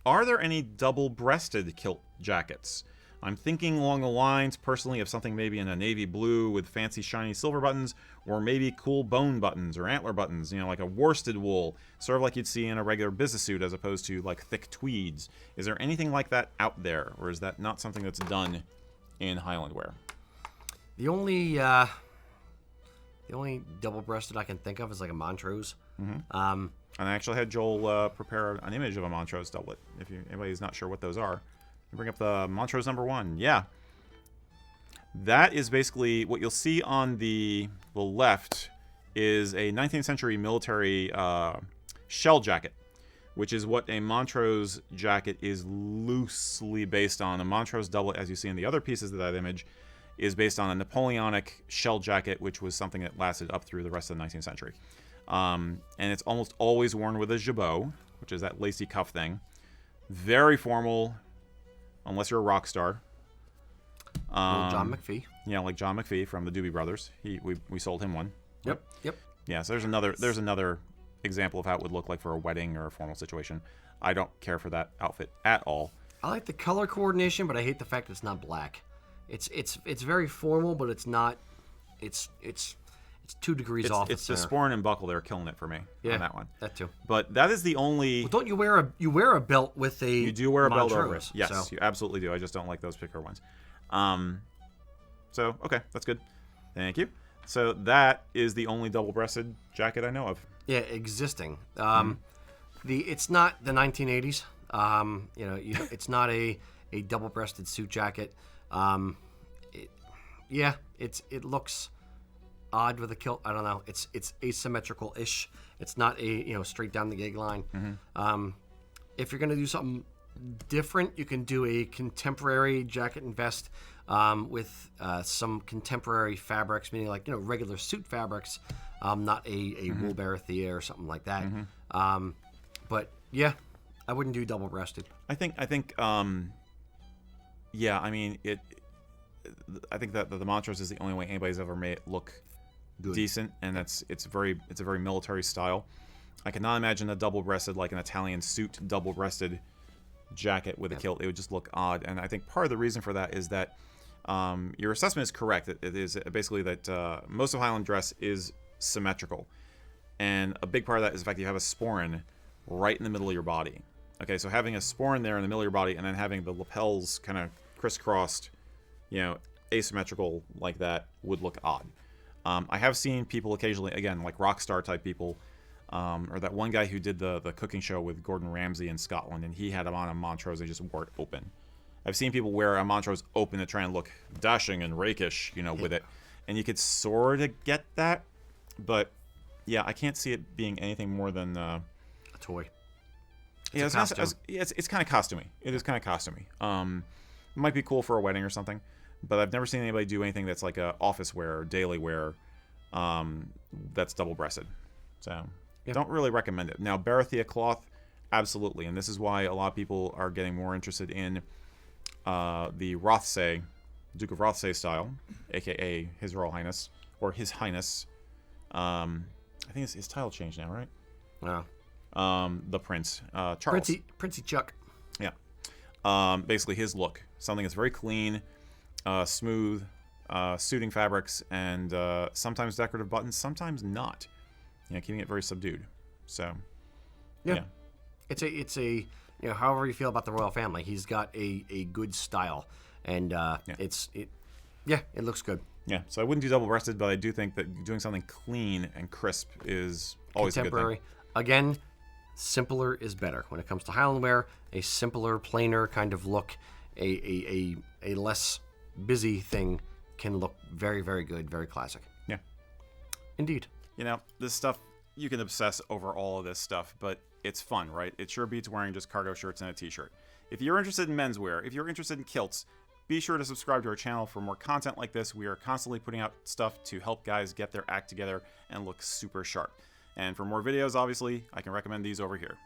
are there any double-breasted kilt jackets? I'm thinking along the lines, personally, of something maybe in a navy blue with fancy shiny silver buttons, or maybe cool bone buttons or antler buttons, you know, like a worsted wool, sort of like you'd see in a regular business suit as opposed to like thick tweeds. Is there anything like that out there, or is that not something that's done in Highland wear? The only double-breasted I can think of is like a Montrose. And I actually had Joel prepare an image of a Montrose doublet. If anybody's not sure what those are, bring up the Montrose #1. Yeah, that is basically what you'll see on the left is a 19th century military shell jacket, which is what a Montrose jacket is loosely based on. A Montrose doublet, as you see in the other pieces of that image, is based on a Napoleonic shell jacket, which was something that lasted up through the rest of the 19th century. And it's almost always worn with a jabot, which is that lacy cuff thing. Very formal, unless you're a rock star. John McPhee. Yeah, like John McPhee from the Doobie Brothers. We sold him one. Yep. Yeah, so there's another example of how it would look like for a wedding or a formal situation. I don't care for that outfit at all. I like the color coordination, but I hate the fact that it's not black. It's very formal, but it's not. It's 2 degrees off. It's the sporran and buckle. They're killing it for me on that one. That too. But that is the only. Well, don't you wear a belt with a? You do wear a belt over it. Montrose, Yes, so. you absolutely do. I just don't like those particular ones. So okay, that's good. Thank you. So that is the only double-breasted jacket I know of. Yeah, existing. It's not the 1980s. It's not a double-breasted suit jacket. It looks odd with a kilt. I don't know. It's asymmetrical-ish. It's not a straight down the gig line. If you're gonna do something different, you can do a contemporary jacket and vest with some contemporary fabrics, meaning like regular suit fabrics, not a wool berethier or something like that. But yeah, I wouldn't do double-breasted. I think yeah, I mean I think that the Montrose is the only way anybody's ever made it look good, decent, and it's a very military style. I cannot imagine a double-breasted, like an Italian suit double-breasted jacket with a kilt. It would just look odd, and I think part of the reason for that is that your assessment is correct. It is basically that most of Highland dress is symmetrical, and a big part of that is the fact that you have a sporran right in the middle of your body. Okay, so having a sporran there in the middle of your body, and then having the lapels kind of crisscrossed, asymmetrical like that, would look odd. I have seen people occasionally, again, like rock star type people, or that one guy who did the cooking show with Gordon Ramsay in Scotland, and he had him on a Montrose and just wore it open. I've seen people wear a Montrose open to try and look dashing and rakish, with it, and you could sort of get that, but yeah, I can't see it being anything more than a toy. It's kind of costumey. It is kind of costumey. It might be cool for a wedding or something, but I've never seen anybody do anything that's like a office wear or daily wear that's double-breasted. So don't really recommend it. Now, berethier cloth, absolutely, and this is why a lot of people are getting more interested in the Rothsay, Duke of Rothsay style, aka His Royal Highness, or His Highness. I think his title changed now, right? Wow. The Prince, Charles. Princey Chuck. Yeah. Basically his look. Something that's very clean, smooth, suiting fabrics, and sometimes decorative buttons, sometimes not. Keeping it very subdued. So, yeah. It's a however you feel about the royal family, he's got a good style, and it looks good. Yeah, so I wouldn't do double-breasted, but I do think that doing something clean and crisp is always a good thing. Again, simpler is better. When it comes to Highland wear, a simpler, plainer kind of look, a less busy thing can look very, very good, very classic. Yeah. Indeed. This stuff, you can obsess over all of this stuff, but it's fun, right? It sure beats wearing just cargo shirts and a t-shirt. If you're interested in menswear, if you're interested in kilts, be sure to subscribe to our channel for more content like this. We are constantly putting out stuff to help guys get their act together and look super sharp. And for more videos, obviously, I can recommend these over here.